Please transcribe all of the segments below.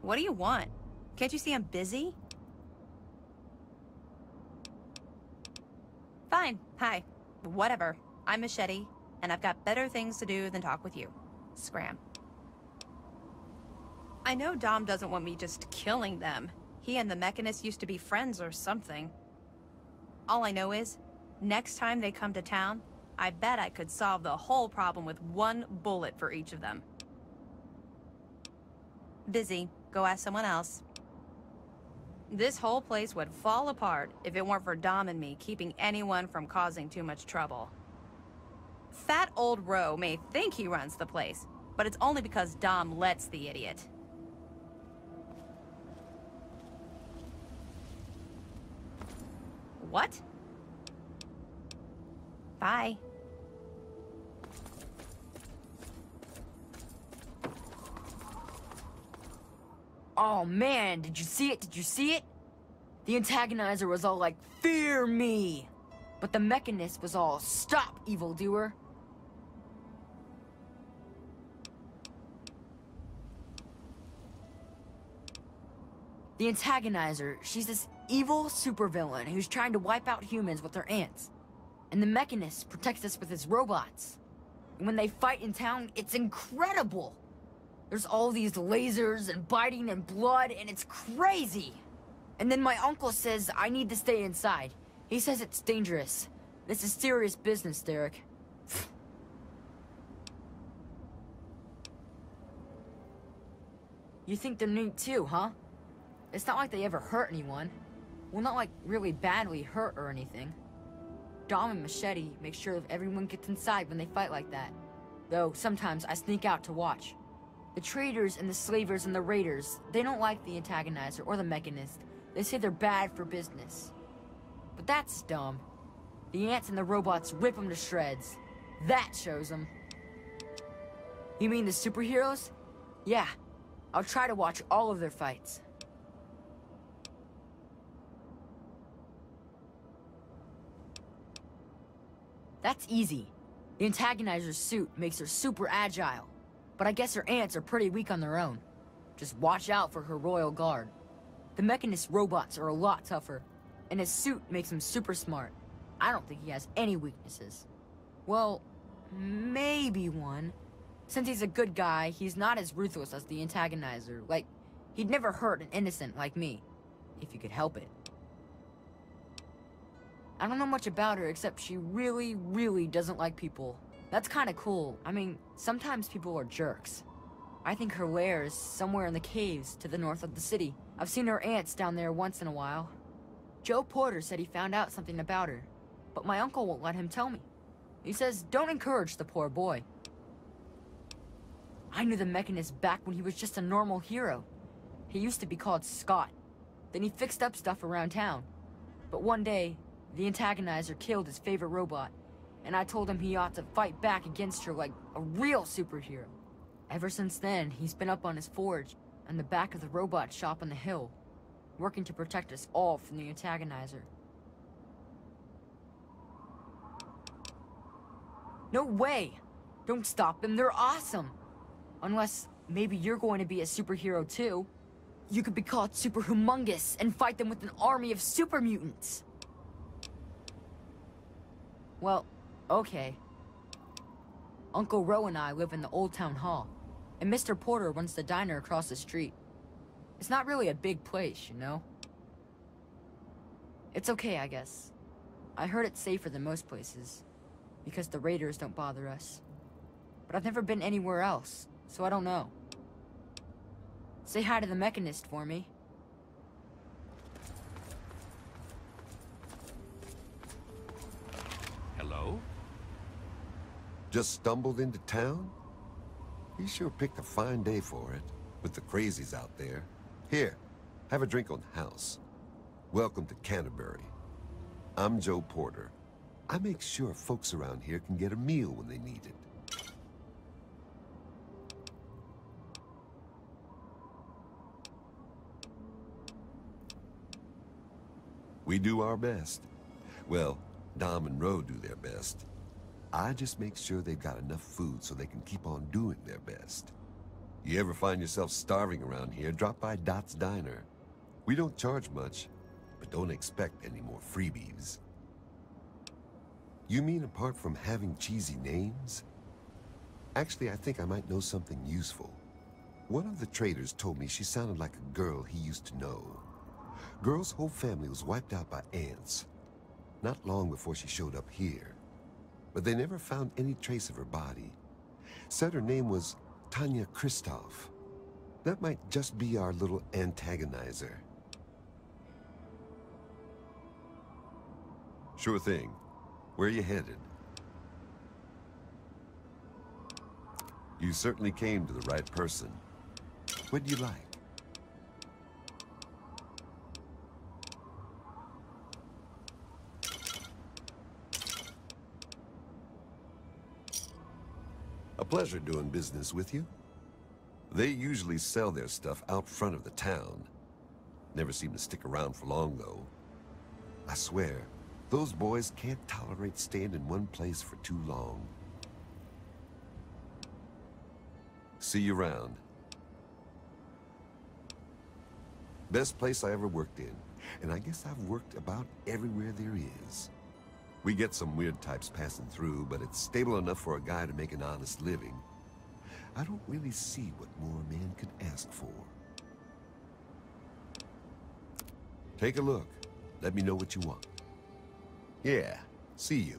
What do you want? Can't you see I'm busy? Fine. Hi. Whatever. I'm Machete, and I've got better things to do than talk with you. Scram. I know Dom doesn't want me just killing them. He and the Mechanist used to be friends or something. All I know is, next time they come to town, I bet I could solve the whole problem with one bullet for each of them. Busy. Go ask someone else. This whole place would fall apart if it weren't for Dom and me keeping anyone from causing too much trouble. Fat old Roe may think he runs the place, but it's only because Dom lets the idiot. What? Bye. Oh man, did you see it? Did you see it? The antagonizer was all like, "Fear me!" But the Mechanist was all, "Stop, evildoer!" The antagonizer, she's this evil supervillain who's trying to wipe out humans with her ants. And the Mechanist protects us with his robots. And when they fight in town, it's incredible! There's all these lasers and biting and blood, and it's crazy! And then my uncle says I need to stay inside. He says it's dangerous. This is serious business, Derek. You think they're neat too, huh? It's not like they ever hurt anyone. Well, not like really badly hurt or anything. Dom and Machete make sure that everyone gets inside when they fight like that. Though sometimes I sneak out to watch. The traders and the slavers and the raiders, they don't like the antagonizer or the Mechanist. They say they're bad for business. But that's dumb. The ants and the robots rip them to shreds. That shows them. You mean the superheroes? Yeah. I'll try to watch all of their fights. That's easy. The antagonizer's suit makes her super agile. But I guess her ants are pretty weak on their own. Just watch out for her royal guard. The Mechanist robots are a lot tougher, and his suit makes him super smart. I don't think he has any weaknesses. Well, maybe one. Since he's a good guy, he's not as ruthless as the antagonizer. Like, he'd never hurt an innocent like me, if he could help it. I don't know much about her except she really, really doesn't like people. That's kinda cool. I mean, sometimes people are jerks. I think her lair is somewhere in the caves to the north of the city. I've seen her ants down there once in a while. Joe Porter said he found out something about her, but my uncle won't let him tell me. He says, don't encourage the poor boy. I knew the Mechanist back when he was just a normal hero. He used to be called Scott. Then he fixed up stuff around town. But one day, the antagonizer killed his favorite robot, and I told him he ought to fight back against her like a real superhero. Ever since then, he's been up on his forge and the back of the robot shop on the hill, working to protect us all from the antagonizer. No way! Don't stop them, they're awesome! Unless, maybe you're going to be a superhero too. You could be called Superhumongous and fight them with an army of super mutants. Well, okay. Uncle Roe and I live in the Old Town Hall, and Mr. Porter runs the diner across the street. It's not really a big place, you know? It's okay, I guess. I heard it's safer than most places, because the raiders don't bother us. But I've never been anywhere else, so I don't know. Say hi to the Mechanist for me. Hello? Just stumbled into town? You sure picked a fine day for it, with the crazies out there. Here, have a drink on the house. Welcome to Caterbury. I'm Joe Porter. I make sure folks around here can get a meal when they need it. We do our best. Well, Dom and Roe do their best. I just make sure they've got enough food so they can keep on doing their best. You ever find yourself starving around here, drop by Dot's Diner. We don't charge much, but don't expect any more freebies. You mean apart from having cheesy names? Actually, I think I might know something useful. One of the traders told me she sounded like a girl he used to know. Girl's whole family was wiped out by ants. Not long before she showed up here. But they never found any trace of her body. Said her name was Tanya Kristoff. That might just be our little antagonizer. Sure thing. Where are you headed? You certainly came to the right person. What'd you like? A pleasure doing business with you. They usually sell their stuff out front of the town. Never seem to stick around for long, though. I swear, those boys can't tolerate staying in one place for too long. See you around. Best place I ever worked in, and I guess I've worked about everywhere there is. We get some weird types passing through, but it's stable enough for a guy to make an honest living. I don't really see what more a man could ask for. Take a look. Let me know what you want. Yeah, see you.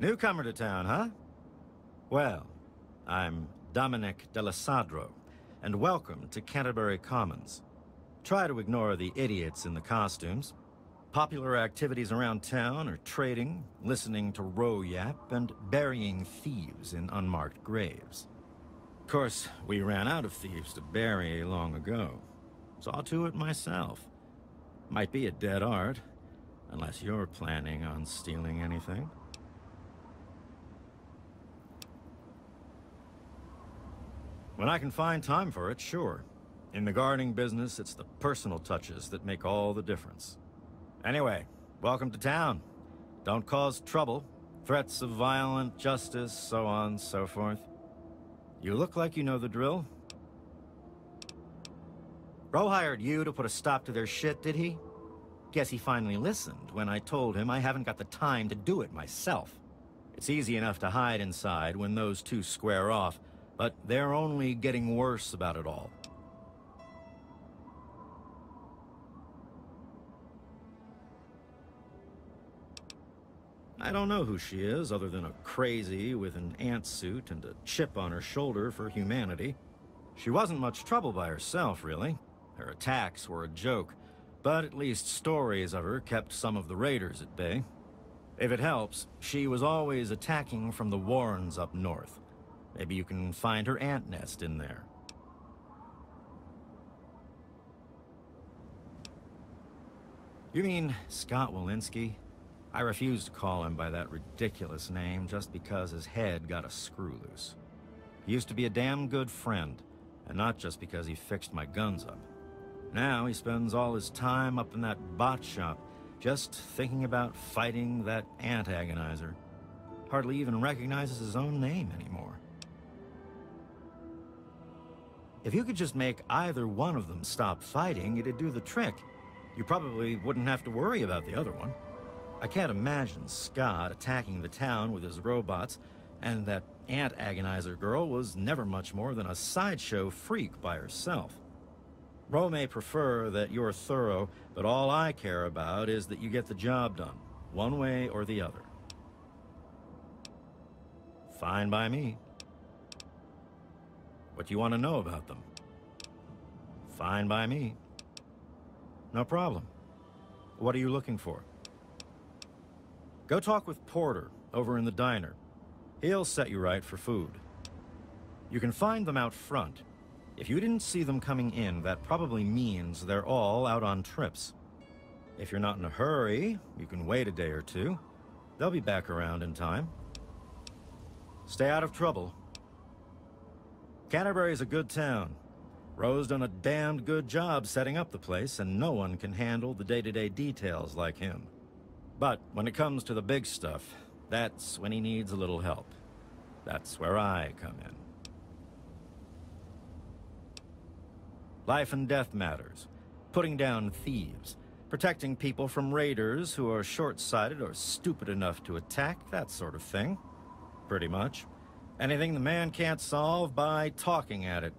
Newcomer to town, huh? Well, I'm Dominic Delasadro, and welcome to Caterbury Commons. Try to ignore the idiots in the costumes. Popular activities around town are trading, listening to row yap, and burying thieves in unmarked graves. Of course, we ran out of thieves to bury long ago. Saw to it myself. Might be a dead art, unless you're planning on stealing anything. When I can find time for it, sure. In the gardening business, it's the personal touches that make all the difference. Anyway, welcome to town. Don't cause trouble. Threats of violent justice, so on, so forth. You look like you know the drill. Bro hired you to put a stop to their shit, did he? Guess he finally listened when I told him I haven't got the time to do it myself. It's easy enough to hide inside when those two square off, but they're only getting worse about it all. I don't know who she is, other than a crazy with an ant suit and a chip on her shoulder for humanity. She wasn't much trouble by herself, really. Her attacks were a joke, but at least stories of her kept some of the raiders at bay. If it helps, she was always attacking from the Warrens up north. Maybe you can find her ant nest in there. You mean Scott Walensky? I refuse to call him by that ridiculous name just because his head got a screw loose. He used to be a damn good friend, and not just because he fixed my guns up. Now he spends all his time up in that bot shop, just thinking about fighting that antagonizer. Hardly even recognizes his own name anymore. If you could just make either one of them stop fighting, it'd do the trick. You probably wouldn't have to worry about the other one. I can't imagine Scott attacking the town with his robots and that Ant Agonizer girl was never much more than a sideshow freak by herself. Ro may prefer that you're thorough, but all I care about is that you get the job done, one way or the other. Fine by me. What do you want to know about them? Fine by me. No problem. What are you looking for? Go talk with Porter over in the diner. He'll set you right for food. You can find them out front. If you didn't see them coming in, that probably means they're all out on trips. If you're not in a hurry, you can wait a day or two. They'll be back around in time. Stay out of trouble. Canterbury's a good town. Ro's done a damned good job setting up the place, and no one can handle the day-to-day details like him. But when it comes to the big stuff, that's when he needs a little help. That's where I come in. Life and death matters. Putting down thieves. Protecting people from raiders who are short-sighted or stupid enough to attack, that sort of thing. Pretty much. Anything the man can't solve by talking at it.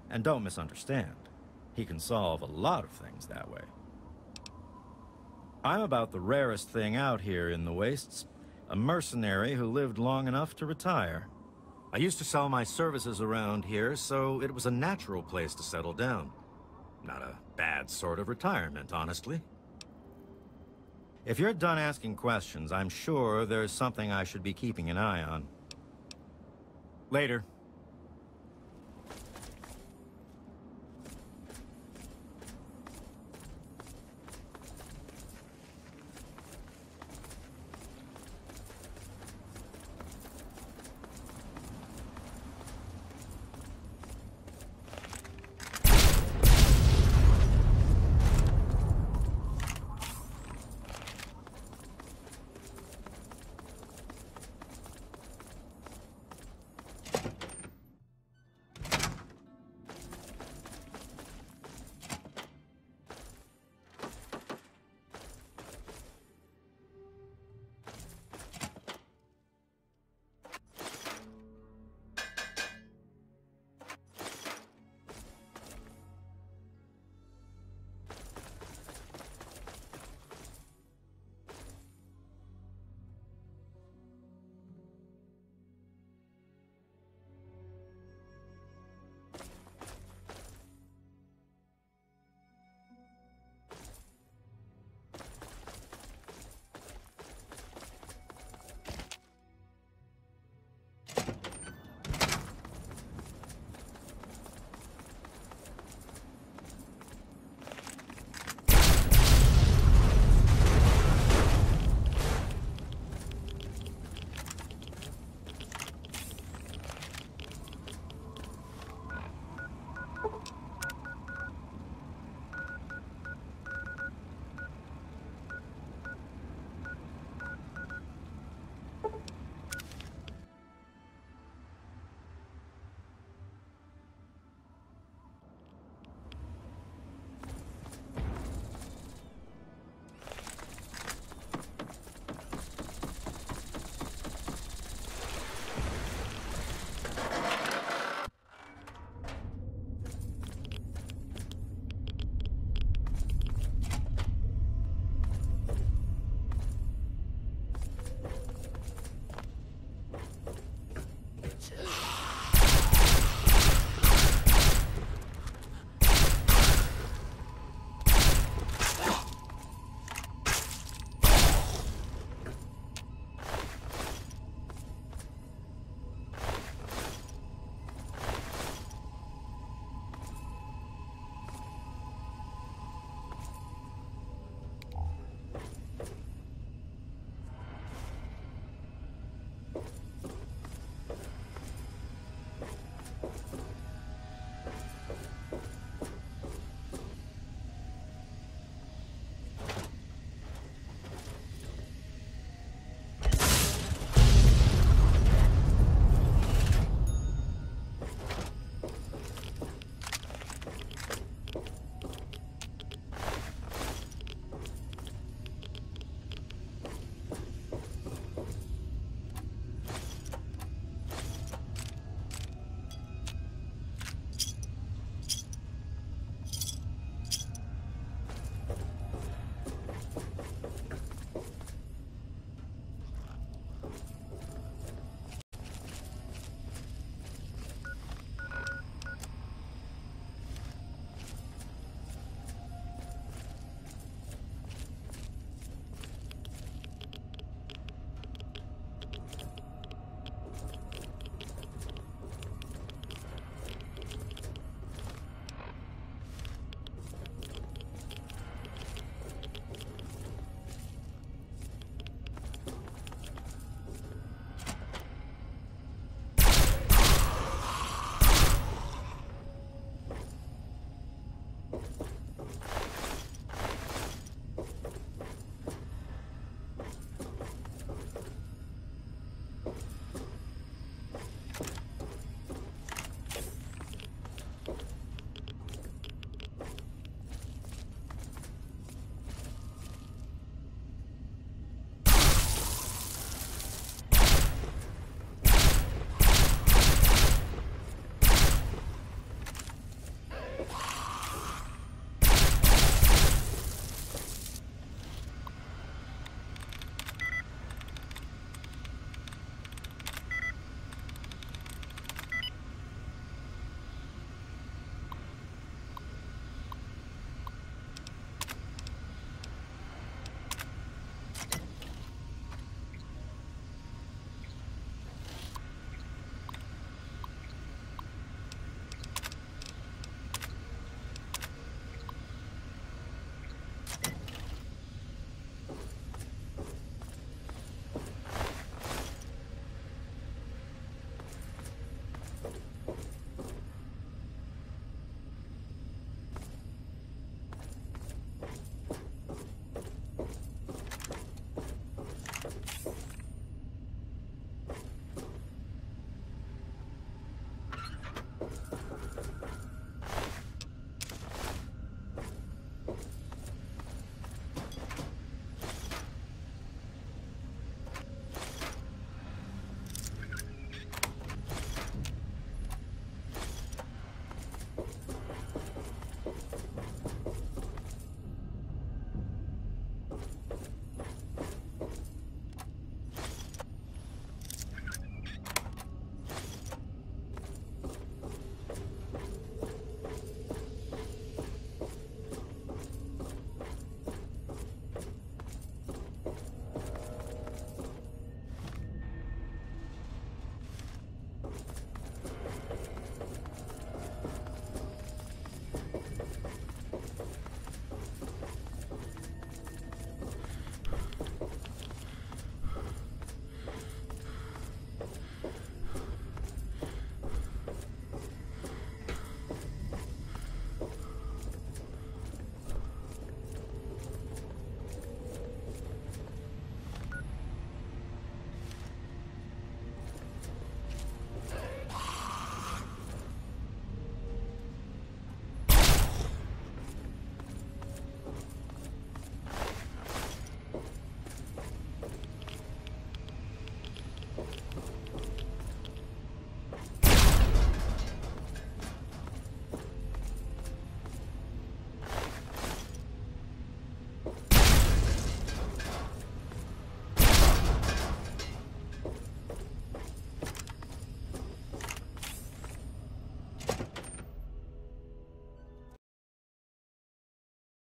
And don't misunderstand. He can solve a lot of things that way. I'm about the rarest thing out here in the Wastes. A mercenary who lived long enough to retire. I used to sell my services around here, so it was a natural place to settle down. Not a bad sort of retirement, honestly. If you're done asking questions, I'm sure there's something I should be keeping an eye on. Later.